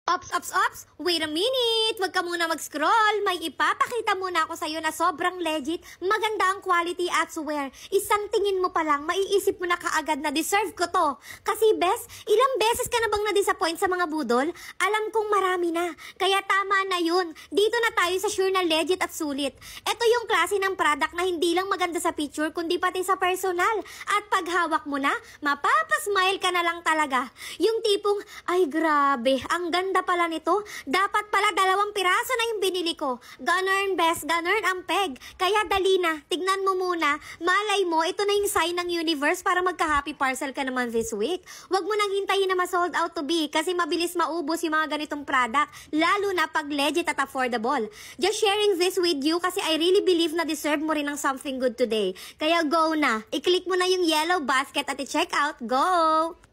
Ops! Wait a minute! Huwag ka muna mag-scroll. May ipapakita muna ako sa'yo na sobrang legit, maganda ang quality at swear. Isang tingin mo pa lang, maiisip mo na kaagad na deserve ko to. Kasi bes, ilang beses ka na bang na-disappoint sa mga budol? Alam kong marami na. Kaya tama na yun. Dito na tayo sa sure na legit at sulit. Ito yung klase ng product na hindi lang maganda sa picture, kundi pati sa personal. At pag hawak mo na, mapapasmile ka na lang talaga. Yung tipong, ay grabe, ang ganda pala nito. Dapat pala 2 piraso na yung binili ko. Ganun, best. Ganun ang peg. Kaya dali na. Tignan mo muna. Malay mo, ito na yung sign ng universe para magka-happy parcel ka naman this week. Huwag mo nang hintayin na ma-sold out to be kasi mabilis maubos yung mga ganitong product. Lalo na pag legit at affordable. Just sharing this with you kasi I really believe na deserve mo rin ng something good today. Kaya go na. I-click mo na yung yellow basket at i-check out. Go!